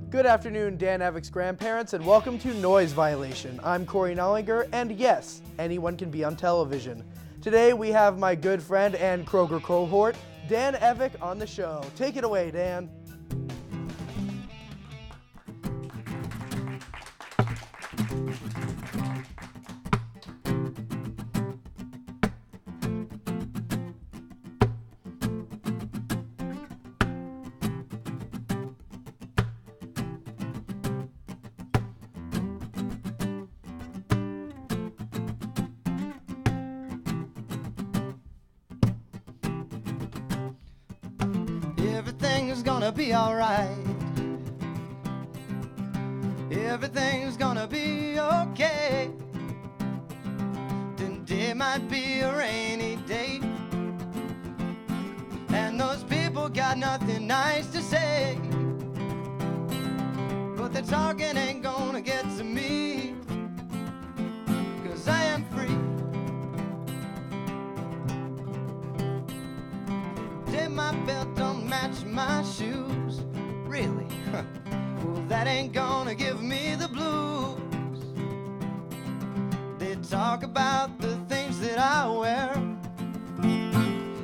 Good afternoon, Dan Evick's grandparents, and welcome to Noise Violation. I'm Corey Nollinger, and yes, anyone can be on television. Today we have my good friend and Kroger cohort, Dan Evick, on the show. Take it away, Dan. Everything's gonna be alright. Everything's gonna be okay. Today might be a rainy day, and those people got nothing nice to say. But their talking ain't gonna get to me, 'cause I am free. Did my belt don't match my shoes? Really? Well, that ain't gonna give me the blues. They talk about the things that I wear,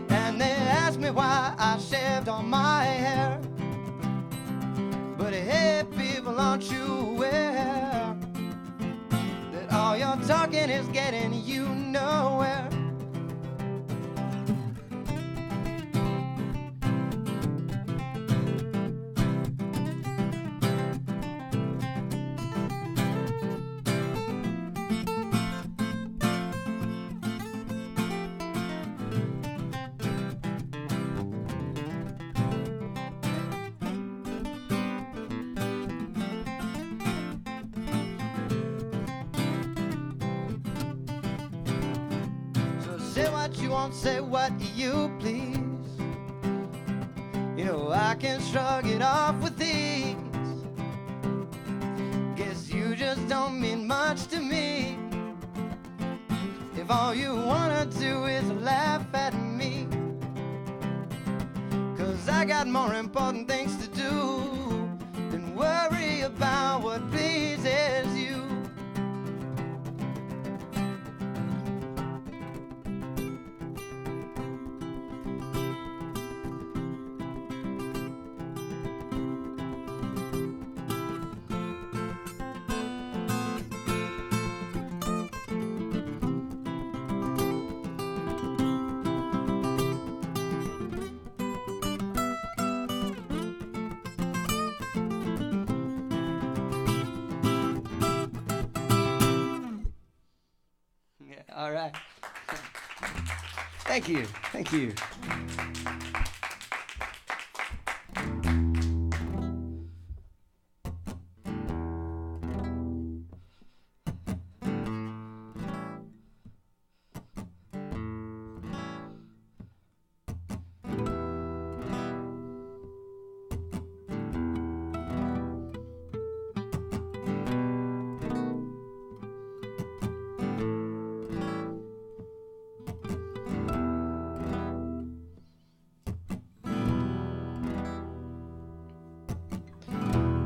and they ask me why I shaved all my hair. But hey, people, aren't you aware that all your talking is getting you nowhere? Say what you want, say what you please. You know I can shrug it off with ease. Guess you just don't mean much to me, if all you wanna do is laugh at me. 'Cause I got more important things to do than worry about what pleases you. All right. Thank you. Thank you.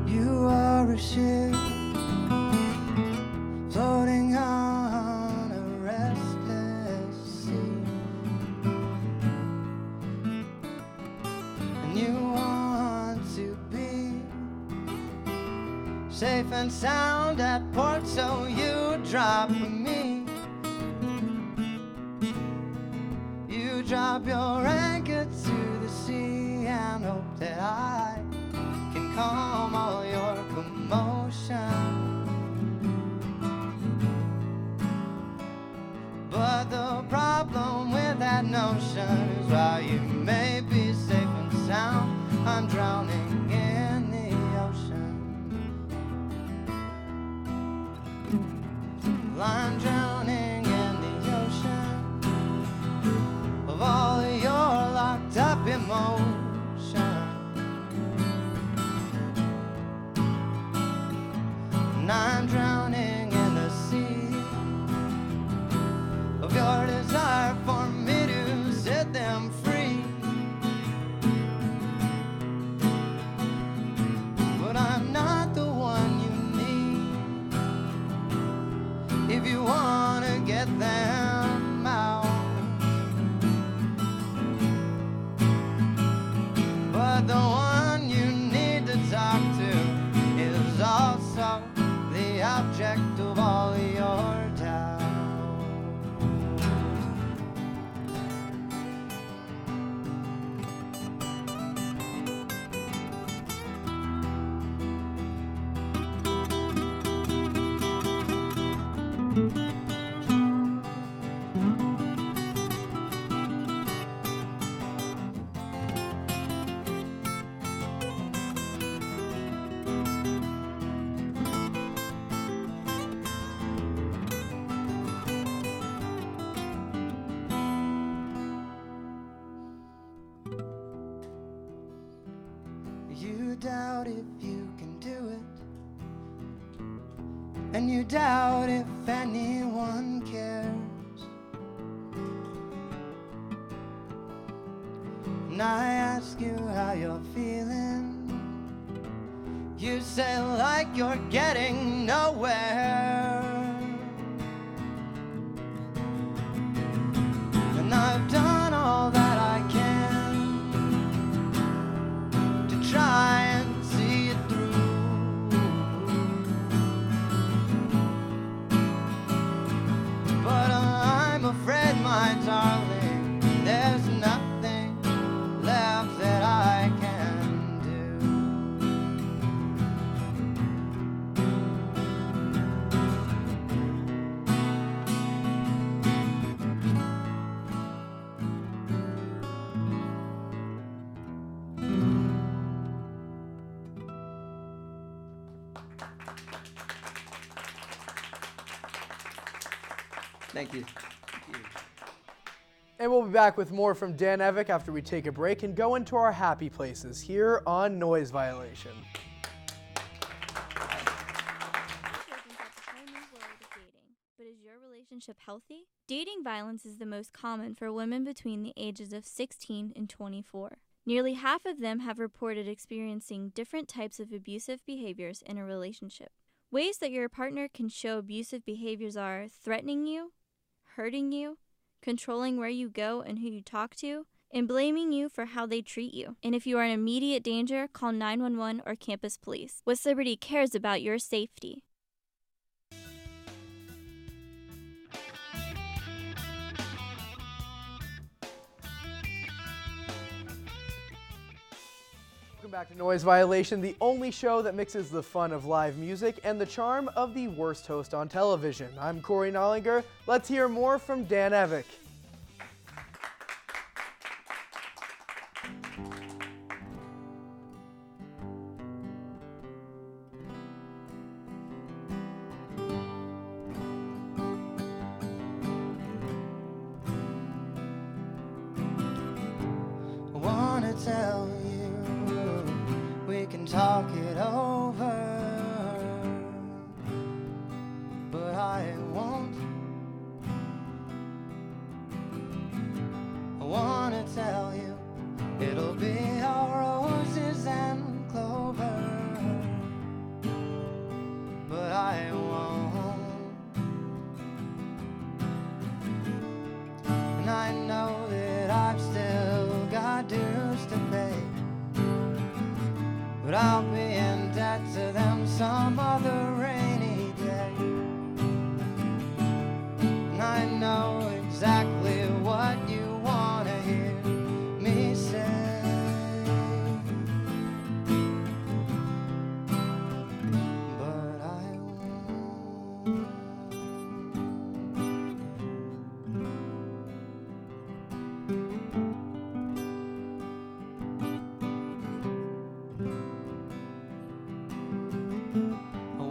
You are a ship floating on a restless sea, and you want to be safe and sound at port, so you drop me. You drop your anchor to the sea and hope that I can calm all your commotion. But the problem with that notion is while you may be safe and sound, I'm drowning in the ocean. Well, I'm drowning in the ocean of all of your locked up emotion. And I'm drowning in the sea of your desire for me to set them free. doubt if you can do it, and you doubt if anyone cares. And I ask you how you're feeling, you say like you're getting nowhere. And I've done all that I can to try and see it through, but I'm afraid, my darling, there's nothing left that I can do. Thank you. And we'll be back with more from Dan Evick after we take a break and go into our happy places here on Noise Violation. But is your relationship healthy? Dating violence is the most common for women between the ages of 16 and 24. Nearly half of them have reported experiencing different types of abusive behaviors in a relationship. Ways that your partner can show abusive behaviors are threatening you, hurting you, controlling where you go and who you talk to, and blaming you for how they treat you. And if you are in immediate danger, call 911 or campus police. West Liberty cares about your safety. Welcome back to Noise Violation, the only show that mixes the fun of live music and the charm of the worst host on television. I'm Corey Nollinger. Let's hear more from Dan Evick. I wanna tell you we can talk it over, but I won't. I wanna tell you it'll be all roses and clover, but I won't. And I know that I've still got dues to pay, but I'll be in debt to them some other rainy day. And I know exactly what you want to hear me say, but I won't. I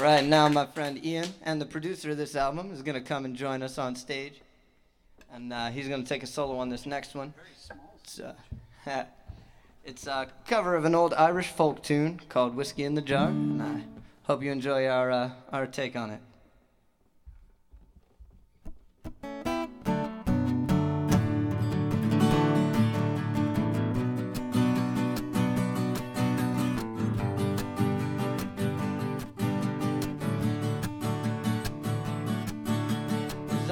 Right now, my friend Ian and the producer of this album is going to come and join us on stage. And he's going to take a solo on this next one. It's a cover of an old Irish folk tune called Whiskey in the Jar. And I hope you enjoy our take on it.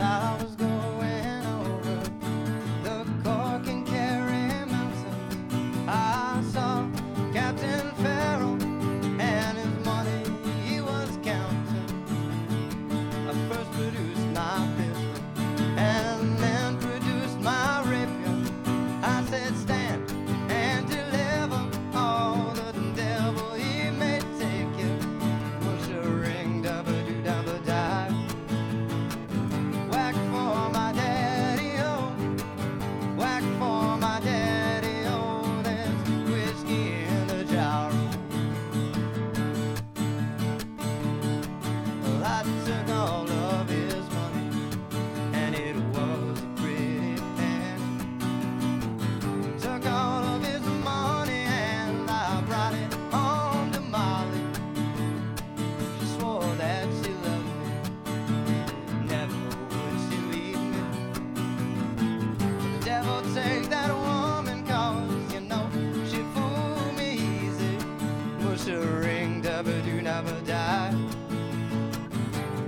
I was going over the Cork and Kerry Mountain. I saw Captain Farrell and his money he was counting. I first produced my pistol and then produced my rapier. I said, stand and deliver all the devil he may take you. Push a ring, dabba-doo-dabba-die. Whack for my daddy, oh. Whack for my daddy, oh. There's whiskey in the jar. Well, I took all of his money, and it was a pretty penny. Took all of his money, and I brought it home to Molly. She swore that she loved me, never would she leave me. The devil take that woman, 'cause you know she fooled me easy. Push a ring, dabba-doo-dabba-die.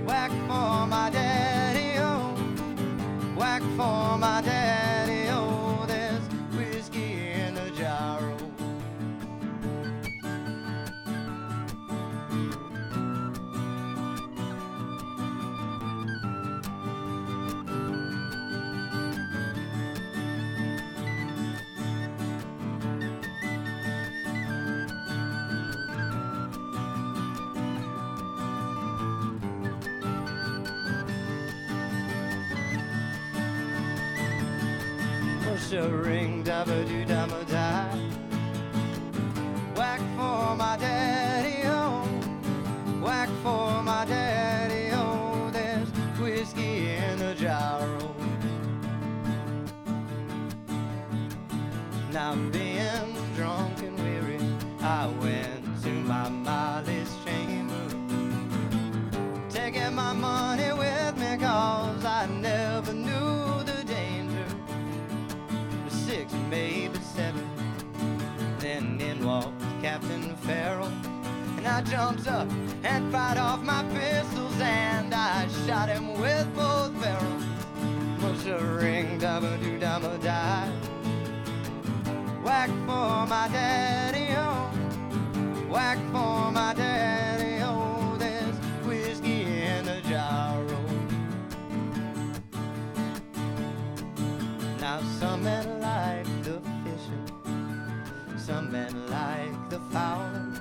Whack for my daddy, oh. Whack for my daddy, oh. There's whiskey in the jar, oh. Push a ring, dabba-doo-dabba-die. Whack for my daddy, oh. Whack for my daddy, oh. There's whiskey in the jar, oh. Now being drunk and weary, I went to my Molly's chamber, taking my money with me, 'cause I never knew the danger. 6, maybe 7. Then in walked Captain Farrell, and I jumped up and fired off my pistols, and I shot him with both barrels. Push a ring, dabba-doo-dabba-die. Whack for my daddy, oh. Whack for my daddy, oh. There's whiskey in the jar, oh. Now some men like the fishing, some men like the fowling,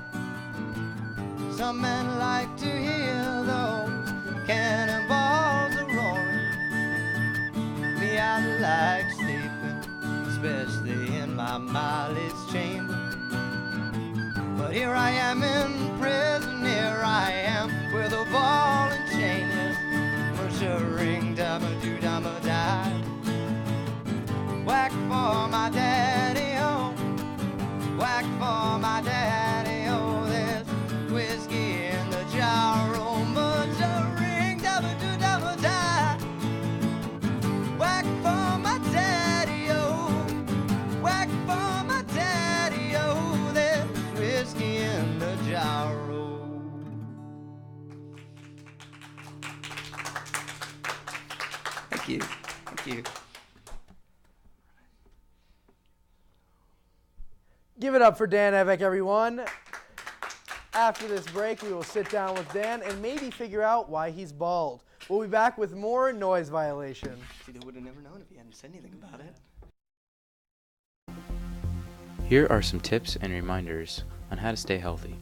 some men like to hear those cannonballs a-roaring. Me, I like sleeping, especially in my Molly's chamber. But here I am in prison, here I am with a ball and chain. Push a ring, dabba-doo-dabba-die. Whack for my daddy, oh. Whack for my daddy, oh. There's whiskey in the jar, oh. Push a ring, dabba-doo-dabba-die. Whack for my daddy, oh. Whack for my daddy, oh. There's whiskey in the jar, oh. Thank you. Thank you. Give it up for Dan Evick, everyone. After this break, we will sit down with Dan and maybe figure out why he's bald. We'll be back with more Noise Violation. See, they would have never known if he hadn't said anything about it. Here are some tips and reminders on how to stay healthy.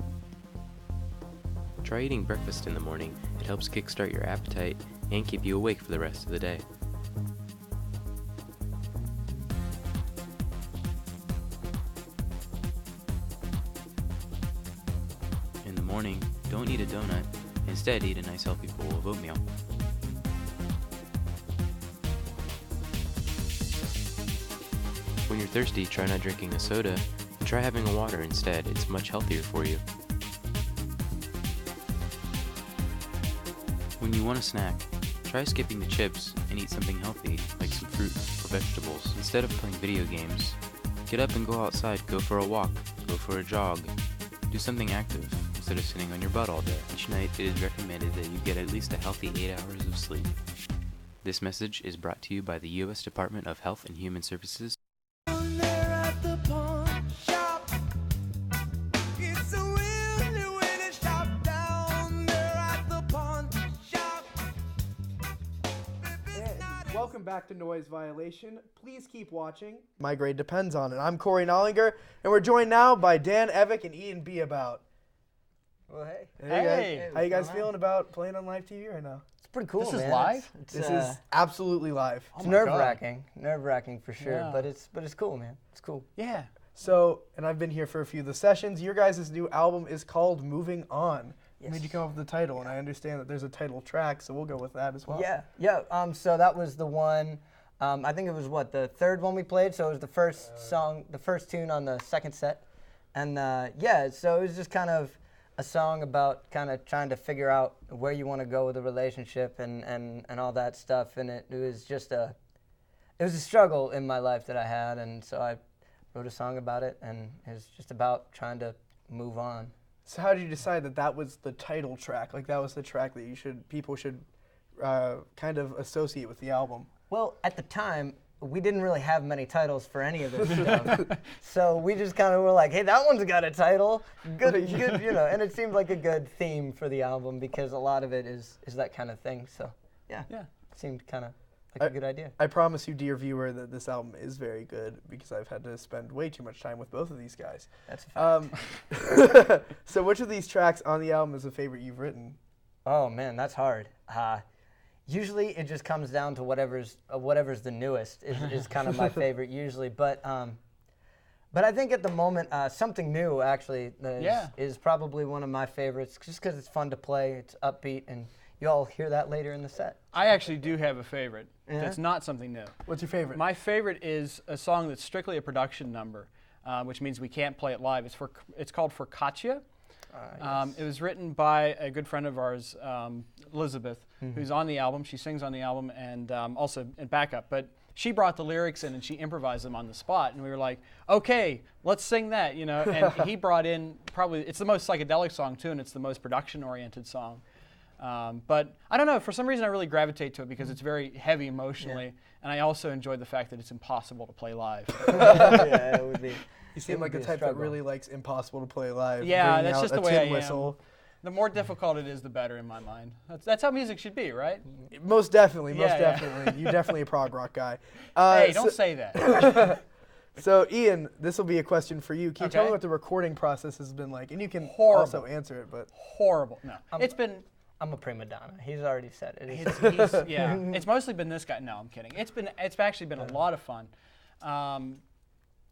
Try eating breakfast in the morning. It helps kickstart your appetite and keep you awake for the rest of the day. In the morning, don't eat a donut Instead, eat a nice healthy bowl of oatmeal. When you're thirsty, try not drinking a soda and try having a water instead. It's much healthier for you. When you want a snack, try skipping the chips and eat something healthy, like some fruit or vegetables. Instead of playing video games, get up and go outside, go for a walk, go for a jog. Do something active instead of sitting on your butt all day. Each night, it is recommended that you get at least a healthy 8 hours of sleep. This message is brought to you by the U.S. Department of Health and Human Services. Welcome back to Noise Violation. Please keep watching. My grade depends on it. I'm Corey Nollinger, and we're joined now by Dan Evick and Ian B. About. Well, hey. Hey, how you guys feeling about playing on live TV right now? It's pretty cool, This man. is live? This is absolutely live. It's Oh my God. nerve-wracking for sure, Yeah. but it's cool, man. It's cool. Yeah. So, and I've been here for a few of the sessions. Your guys' new album is called Moving On. Yes. Made you come up with the title, and I understand that there's a title track, so we'll go with that as well. Yeah. So that was the one. I think it was the third one we played. So it was the first song, the first tune on the second set, and so it was just kind of a song about kind of trying to figure out where you want to go with a relationship and all that stuff. And it was just it was a struggle in my life that I had, and so I wrote a song about it, and it was just about trying to move on. So how did you decide that that was the title track? Like that was the track that people should kind of associate with the album? Well, at the time, we didn't really have many titles for any of this stuff. So we just kind of were like, hey, that one's got a title. Good, and it seemed like a good theme for the album because a lot of it is that kind of thing. So, yeah. It seemed kind of like a good idea. I promise you, dear viewer, that this album is very good because I've had to spend way too much time with both of these guys. That's a fact. So which of these tracks on the album is a favorite you've written? Oh, man, that's hard. Usually it just comes down to whatever's the newest is kind of my favorite usually. But I think at the moment, Something New actually is probably one of my favorites just because it's fun to play, it's upbeat, and you all hear that later in the set. I actually do have a favorite. That's not something new. What's your favorite? My favorite is a song that's strictly a production number, which means we can't play it live. It's called Focaccia. Yes. It was written by a good friend of ours, Elizabeth, who's on the album. She sings on the album and also in backup. But she brought the lyrics in and she improvised them on the spot. And we were like, okay, let's sing that, And he brought in it's the most psychedelic song too, and it's the most production-oriented song. But I don't know, for some reason I really gravitate to it because it's very heavy emotionally, and I also enjoy the fact that it's impossible to play live. Yeah, it would be. You seem like the type that really likes impossible to play live. Yeah, bringing that's out just a the way tin I am. whistle. The more difficult it is, the better in my mind. That's how music should be, right? Most definitely, Yeah, yeah. definitely. You're definitely a prog rock guy. Hey, don't say that. So, Ian, this will be a question for you. Can you tell me Okay. what the recording process has been like? And you can Horrible. also answer it, but Horrible. No, I'm a prima donna. He's already said it. It's mostly been this guy. No, I'm kidding. It's actually been a lot of fun.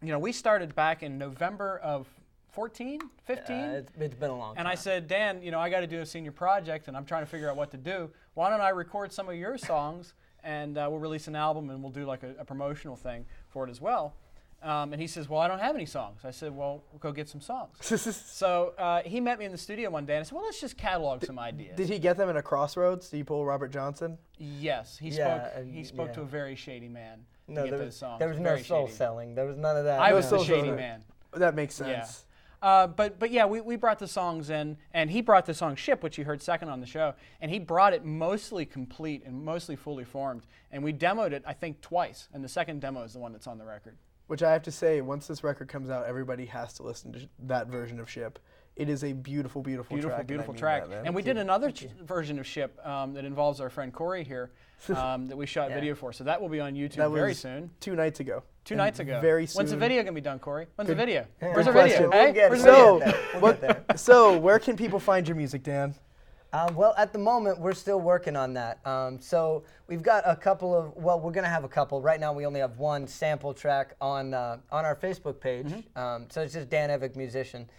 We started back in November of 14, 15. It's been a long time. And I said, Dan, I got to do a senior project, and I'm trying to figure out what to do. Why don't I record some of your songs, and we'll release an album, and we'll do like a promotional thing for it as well. And he says, well, I don't have any songs. I said, well, we'll go get some songs. So he met me in the studio one day, and I said, well, let's just catalog some ideas. did he get them in a crossroads? Did he pull Robert Johnson? Yes, he spoke to a very shady man to get those songs. There was no Very soul shady. selling. There was none of that. I was the soul shady selling. man. That makes sense. But yeah, we brought the songs in, and he brought the song Ship, which you heard second on the show, and he brought it mostly complete and mostly fully formed, and we demoed it, I think, twice, and the second demo is the one that's on the record. Which I have to say, once this record comes out, everybody has to listen to that version of Ship. It is a beautiful, beautiful track. Beautiful and I mean track. that, man. And we did another version of Ship that involves our friend Corey here that we shot video for, so that will be on YouTube That very was soon. 2 nights ago. 2 nights ago. Very soon. When's the video going to be done, Corey? When's the video? Yeah. Where's the Good video? question. Hey? We'll get Where's it. the video? We'll get there. So, where can people find your music, Dan? Well, at the moment, we're still working on that. So we've got a couple of, we're going to have a couple. Right now, we only have one sample track on our Facebook page. So it's just Dan Evick Musician.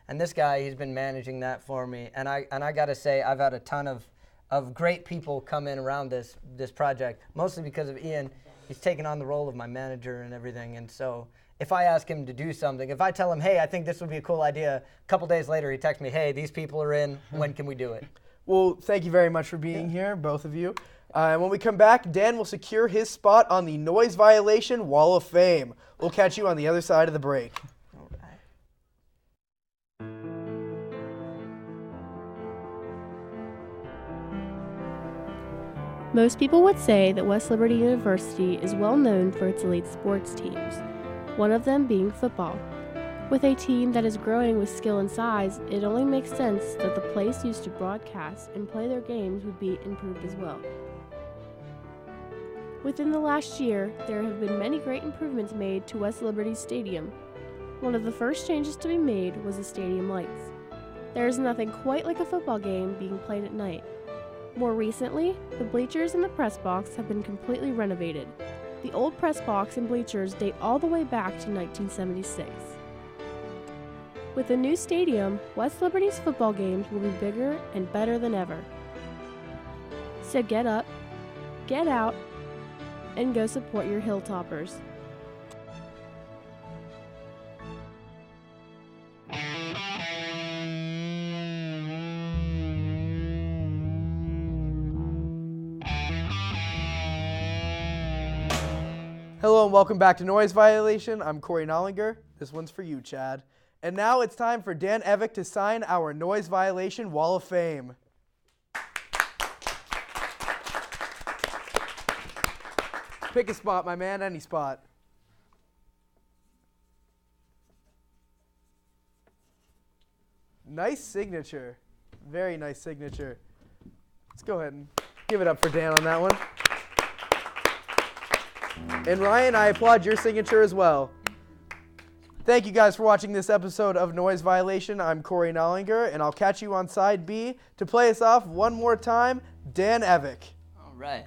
And this guy, he's been managing that for me. And I got to say, I've had a ton of great people come in around this project, mostly because of Ian. He's taken on the role of my manager and everything. And so if I ask him to do something, if I tell him, hey, I think this would be a cool idea, a couple days later he texts me, hey, these people are in, when can we do it? Well, thank you very much for being here, both of you. And when we come back, Dan will secure his spot on the Noise Violation Wall of Fame. We'll catch you on the other side of the break. All right. Most people would say that West Liberty University is well known for its elite sports teams, one of them being football. With a team that is growing with skill and size, it only makes sense that the place used to broadcast and play their games would be improved as well. Within the last year, there have been many great improvements made to West Liberty's stadium. One of the first changes to be made was the stadium lights. There is nothing quite like a football game being played at night. More recently, the bleachers and the press box have been completely renovated. The old press box and bleachers date all the way back to 1976. With the new stadium, West Liberty's football games will be bigger and better than ever. So get up, get out, and go support your Hilltoppers. Hello and welcome back to Noise Violation. I'm Corey Nollinger. This one's for you, Chad. And now it's time for Dan Evick to sign our Noise Violation Wall of Fame. Pick a spot, my man, any spot. Nice signature. Very nice signature. Let's go ahead and give it up for Dan on that one. And Ryan, I applaud your signature as well. Thank you guys for watching this episode of Noise Violation. I'm Corey Nollinger, and I'll catch you on side B. To play us off one more time, Dan Evick. All right.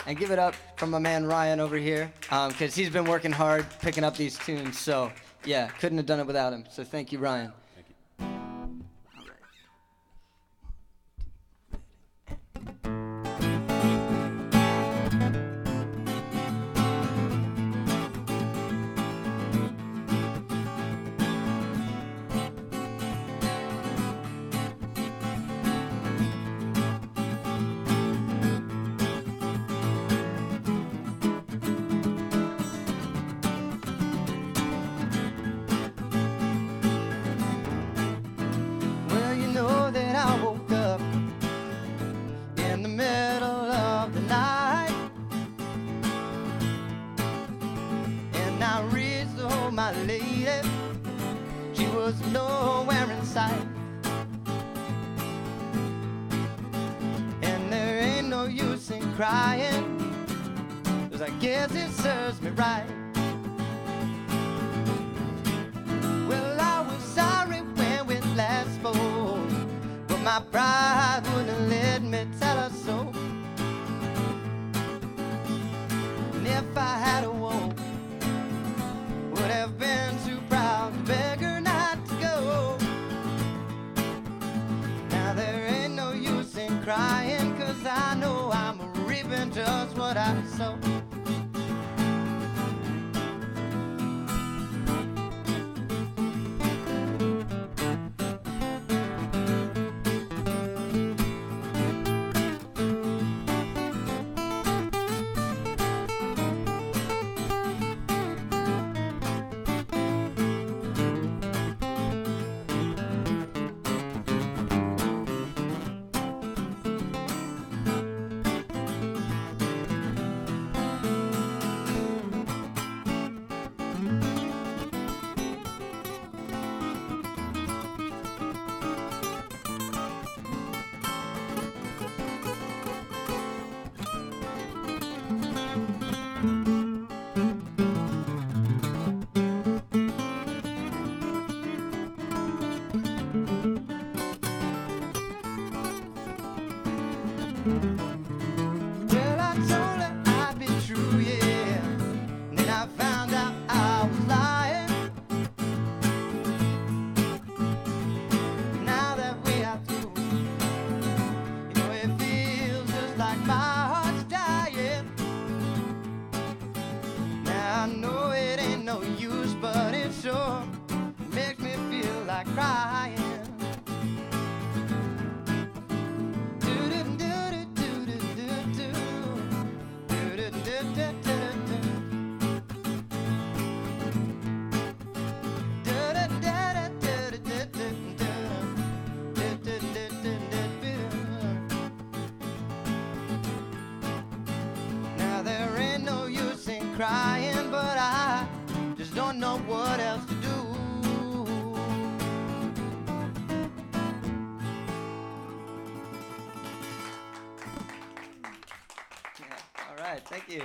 And give it up from my man Ryan over here, because he's been working hard picking up these tunes. So, yeah, couldn't have done it without him. So thank you, Ryan. Thank you. Well, you know that I woke up in the middle of the night, and I reached to hold my lady. She was nowhere in sight, and there ain't no use in crying, 'cause I guess it serves me right. Well, I was sorry when we last spoke, but my pride wouldn't let me tell her so. And if I had a woke, would have been too proud to beg her not to go. Now there ain't no use in crying, 'cause I know I'm reaping just what I sow. crying. Now there ain't no use in crying, but I just don't know what else to do. All right, thank you.